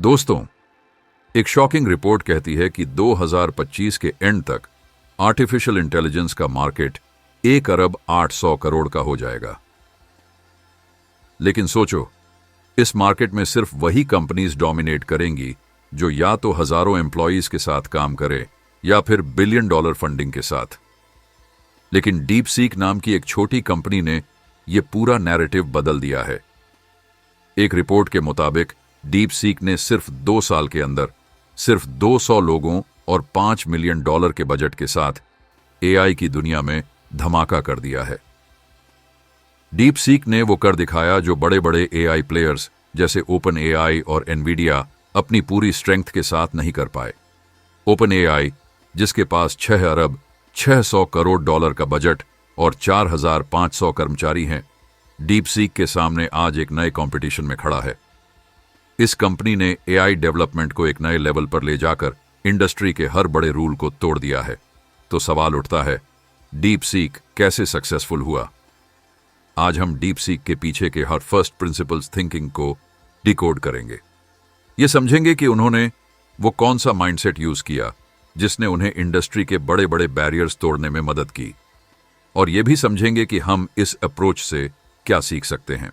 दोस्तों, एक shocking report कहती है कि 2025 के एंड तक आर्टिफिशियल इंटेलिजेंस का मार्केट 1 अरब 800 करोड़ का हो जाएगा। लेकिन सोचो, इस मार्केट में सिर्फ वही कंपनीज डोमिनेट करेंगी जो या तो हजारों एम्प्लॉयज के साथ काम करे या फिर बिलियन डॉलर फंडिंग के साथ। लेकिन डीप सीक नाम की एक छोटी कंपनी ने यह पूरा नैरेटिव बदल दिया है। एक रिपोर्ट के मुताबिक डीप सीक ने सिर्फ 2 साल के अंदर सिर्फ 200 लोगों और $5 मिलियन के बजट के साथ एआई की दुनिया में धमाका कर दिया है। डीप सीक ने वो कर दिखाया जो बड़े बड़े एआई प्लेयर्स जैसे ओपन एआई और एनवीडिया अपनी पूरी स्ट्रेंथ के साथ नहीं कर पाए। ओपन एआई, जिसके पास 6 अरब 600 करोड़ डॉलर का बजट और 4,500 कर्मचारी हैं, डीप सीक के सामने आज एक नए कंपटीशन में खड़ा है। इस कंपनी ने एआई डेवलपमेंट को एक नए लेवल पर ले जाकर इंडस्ट्री के हर बड़े रूल को तोड़ दिया है। तो सवाल उठता है, डीप सीक कैसे सक्सेसफुल हुआ? आज हम डीप सीक के पीछे के हर फर्स्ट प्रिंसिपल्स थिंकिंग को डिकोड करेंगे। ये समझेंगे कि उन्होंने वो कौन सा माइंडसेट यूज किया जिसने उन्हें इंडस्ट्री के बड़े बड़े बैरियर्स तोड़ने में मदद की, और ये भी समझेंगे कि हम इस अप्रोच से क्या सीख सकते हैं।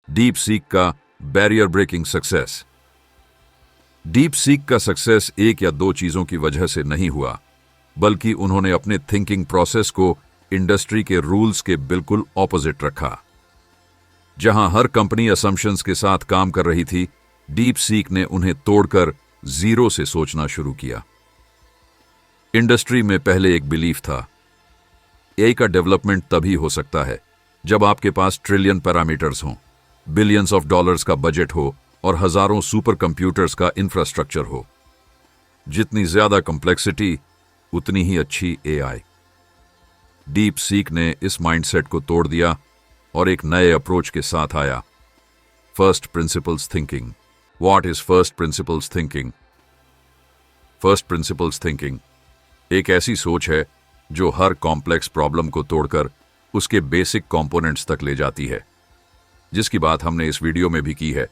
डीप सीक का barrier breaking success. DeepSeek का सक्सेस एक या 2 चीजों की वजह से नहीं हुआ, बल्कि उन्होंने अपने थिंकिंग प्रोसेस को इंडस्ट्री के रूल्स के बिल्कुल ऑपोजिट रखा। जहां हर कंपनी असम्पशंस के साथ काम कर रही थी, डीप सीक ने उन्हें तोड़कर जीरो से सोचना शुरू किया। इंडस्ट्री में पहले एक बिलीफ था, एआई का डेवलपमेंट तभी हो सकता है जब आपके पास ट्रिलियन पैरामीटर्स हों, बिलियंस ऑफ डॉलर्स का बजट हो और हजारों सुपर कंप्यूटर्स का इंफ्रास्ट्रक्चर हो। जितनी ज्यादा कॉम्प्लेक्सिटी, उतनी ही अच्छी एआई। डीप सीक ने इस माइंडसेट को तोड़ दिया और एक नए अप्रोच के साथ आया, first principles thinking. What is first principles thinking? First principles thinking एक ऐसी सोच है जो हर कॉम्प्लेक्स प्रॉब्लम को तोड़कर उसके बेसिक कंपोनेंट्स तक ले जाती है, जिसकी बात हमने इस वीडियो में भी की है।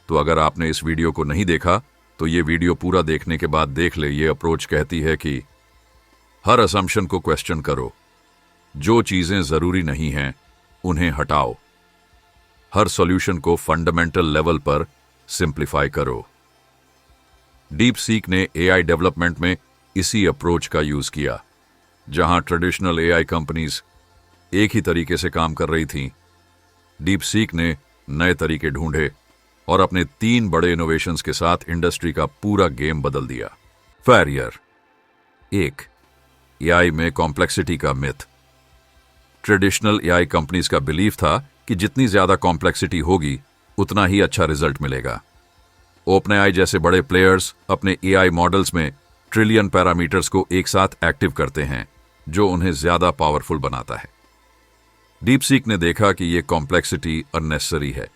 तो अगर आपने इस वीडियो को नहीं देखा तो ये वीडियो पूरा देखने के बाद देख ले। ये अप्रोच कहती है कि हर असम्पशन को क्वेश्चन करो, जो चीजें जरूरी नहीं हैं उन्हें हटाओ, हर सॉल्यूशन को फंडामेंटल लेवल पर सिंप्लीफाई करो। डीप सीक ने एआई डेवलपमेंट में इसी अप्रोच का यूज किया। जहां ट्रेडिशनल एआई कंपनीज एक ही तरीके से काम कर रही थीं, डीप सीक ने नए तरीके ढूंढे और अपने 3 बड़े इनोवेशंस के साथ इंडस्ट्री का पूरा गेम बदल दिया। बैरियर 1, एआई में कॉम्प्लेक्सिटी का मिथ। ट्रेडिशनल एआई कंपनीज का बिलीफ था कि जितनी ज्यादा कॉम्प्लेक्सिटी होगी उतना ही अच्छा रिजल्ट मिलेगा। ओपन एआई जैसे बड़े प्लेयर्स अपने एआई मॉडल्स में ट्रिलियन पैरामीटर्स को एक साथ एक्टिव करते हैं, जो उन्हें ज्यादा पावरफुल बनाता है। डीप सीक ने देखा कि यह कॉम्प्लेक्सिटी अननेसेसरी है।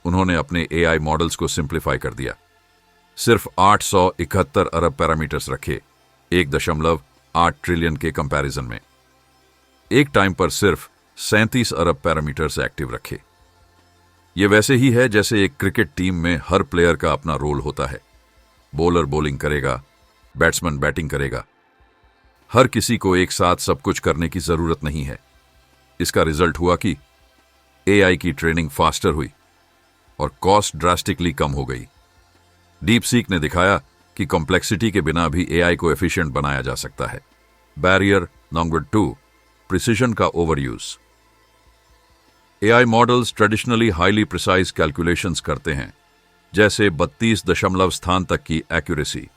उन्होंने अपने एआई मॉडल्स को सिंप्लीफाई कर दिया। सिर्फ 871 अरब पैरामीटर्स रखे, 1.8 ट्रिलियन के कंपैरिजन में। एक टाइम पर सिर्फ 37 अरब पैरामीटर्स एक्टिव रखे। यह वैसे ही है जैसे एक क्रिकेट टीम में हर प्लेयर का अपना रोल होता है। बॉलर बॉलिंग करेगा, बैट्समैन बैटिंग करेगा। हर किसी को एक साथ सब कुछ करने की जरूरत नहीं है। इसका रिजल्ट हुआ कि एआई की ट्रेनिंग फास्टर हुई और कॉस्ट ड्रास्टिकली कम हो गई। डीप सीक ने दिखाया कि कॉम्प्लेक्सिटी के बिना भी एआई को एफिशिएंट बनाया जा सकता है। बैरियर नंबर 2, प्रिसिजन का overuse. AI models traditionally highly precise calculations करते हैं, जैसे 32 दशमलव स्थान तक की एक्यूरेसी।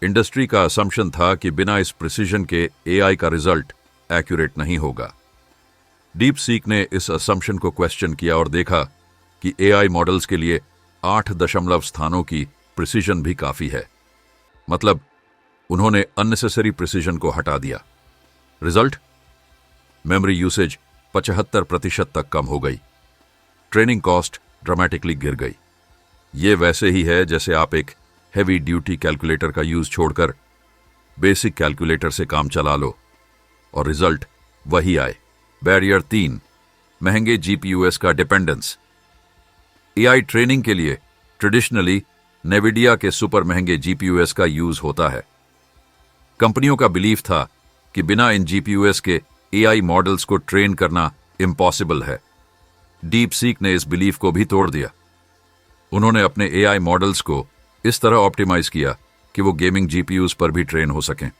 इंडस्ट्री का असम्पशन था कि बिना इस प्रिसिजन के एआई का रिजल्ट एक्यूरेट नहीं होगा। डीप सीक ने इस असम्पशन को क्वेश्चन किया और देखा कि एआई मॉडल्स के लिए 8 दशमलव स्थानों की प्रिसिजन भी काफी है। मतलब उन्होंने अननेसेसरी प्रिसिजन को हटा दिया। रिजल्ट, मेमोरी यूसेज 75% तक कम हो गई। ट्रेनिंग कॉस्ट ड्रामेटिकली गिर गई। यह वैसे ही है जैसे आप एक हेवी ड्यूटी कैलकुलेटर का यूज छोड़कर बेसिक कैलकुलेटर से काम चला लो और रिजल्ट वही आए। बैरियर 3, महंगे जीपीयूएस का डिपेंडेंस। एआई ट्रेनिंग के लिए ट्रेडिशनली नेविडिया के सुपर महंगे जीपीयूएस का यूज होता है। कंपनियों का बिलीफ था कि बिना इन जीपीयूएस के एआई मॉडल्स को ट्रेन करना इम्पॉसिबल है। डीप सीक ने इस बिलीफ को भी तोड़ दिया। उन्होंने अपने एआई मॉडल्स को इस तरह ऑप्टिमाइज किया कि वो गेमिंग जीपीयूज पर भी ट्रेन हो सकें।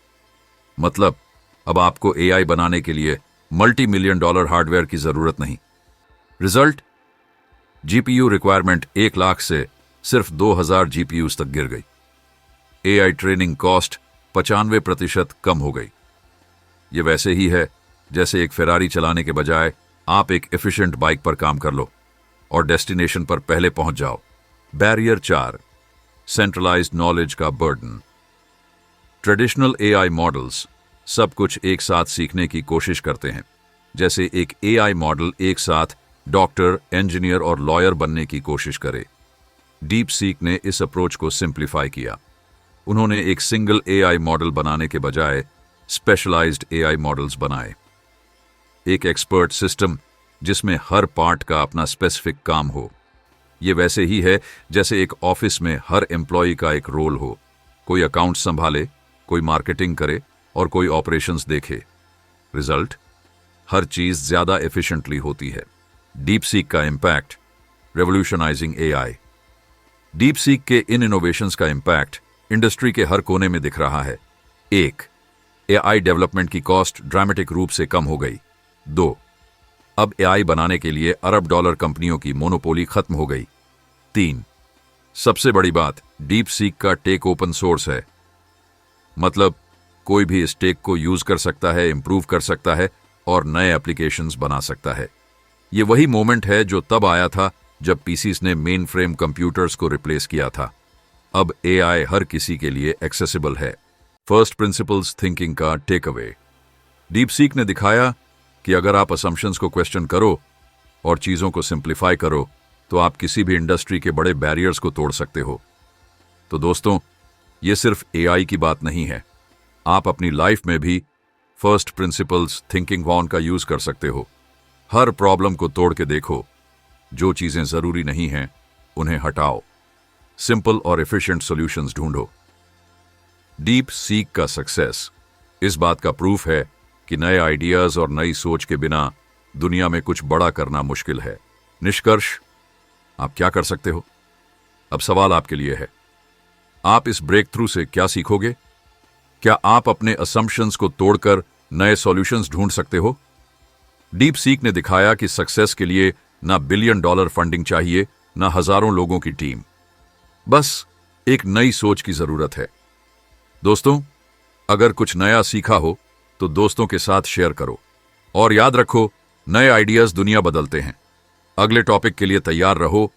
मतलब अब आपको एआई बनाने के लिए मल्टी मिलियन डॉलर हार्डवेयर की जरूरत नहीं। रिजल्ट, जीपीयू रिक्वायरमेंट 1 लाख से सिर्फ 2000 जीपीयूज तक गिर गई। एआई ट्रेनिंग कॉस्ट 95% कम हो गई। यह वैसे ही है जैसे एक फेरारी चलाने के बजाय आप एक एफिशिएंट बाइक पर काम कर लो और डेस्टिनेशन पर पहले पहुंच जाओ। बैरियर 4, सेंट्रलाइज्ड नॉलेज का बर्डन। ट्रेडिशनल एआई मॉडल्स सब कुछ एक साथ सीखने की कोशिश करते हैं। जैसे एक एआई मॉडल एक साथ डॉक्टर, इंजीनियर और लॉयर बनने की कोशिश करे। डीप सीक ने इस अप्रोच को सिंप्लीफाई किया। उन्होंने एक सिंगल एआई मॉडल बनाने के बजाय स्पेशलाइज्ड एआई मॉडल्स बनाए। एक एक्सपर्ट सिस्टम जिसमें हर पार्ट का अपना स्पेसिफिक काम हो। यह वैसे ही है जैसे एक ऑफिस में हर एम्प्लॉय का एक रोल हो। कोई अकाउंट संभाले, कोई मार्केटिंग करे और कोई ऑपरेशंस देखे। रिजल्ट, हर चीज ज्यादा एफिशिएंटली होती है। डीप सीक का impact, revolutionising AI. Deep seek के इन इनोवेशंस का इंपैक्ट इंडस्ट्री के हर कोने में दिख रहा है। 1, एआई डेवलपमेंट की कॉस्ट ड्रामेटिक रूप से कम हो गई। 2, अब एआई बनाने के लिए अरब डॉलर कंपनियों की मोनोपोली खत्म हो गई। 3, सबसे बड़ी बात, डीप सीक का टेक ओपन सोर्स है। मतलब कोई भी इस टेक को यूज कर सकता है, इंप्रूव कर सकता है और नए एप्लीकेशंस बना सकता है। ये वही मोमेंट है जो तब आया था जब पीसीस ने मेन फ्रेम कंप्यूटर्स को रिप्लेस किया था। अब एआई हर किसी के लिए एक्सेसिबल है। फर्स्ट प्रिंसिपल्स थिंकिंग का टेक अवे। डीप सीक ने दिखाया कि अगर आप असम्पशंस को क्वेश्चन करो और चीजों को सिंप्लीफाई करो तो आप किसी भी इंडस्ट्री के बड़े बैरियर्स को तोड़ सकते हो। तो दोस्तों, ये सिर्फ एआई की बात नहीं है। आप अपनी लाइफ में भी फर्स्ट प्रिंसिपल्स थिंकिंग वॉन का यूज कर सकते हो। हर प्रॉब्लम को तोड़ के देखो। जो चीजें जरूरी नहीं हैं उन्हें हटाओ। सिंपल और एफिशिएंट सॉल्यूशंस ढूंढो। डीप सीक का सक्सेस इस बात का प्रूफ है कि नए आइडियाज और नई सोच के बिना दुनिया में कुछ बड़ा करना मुश्किल है। निष्कर्ष, आप क्या कर सकते हो? अब सवाल आपके लिए है, आप इस ब्रेक थ्रू से क्या सीखोगे? क्या आप अपने असम्पशंस को तोड़कर नए सॉल्यूशंस ढूंढ सकते हो? डीप सीक ने दिखाया कि सक्सेस के लिए ना बिलियन डॉलर फंडिंग चाहिए, ना हजारों लोगों की टीम। बस एक नई सोच की जरूरत है। दोस्तों, अगर कुछ नया सीखा हो तो दोस्तों के साथ शेयर करो और याद रखो, नए आइडियाज दुनिया बदलते हैं। अगले टॉपिक के लिए तैयार रहो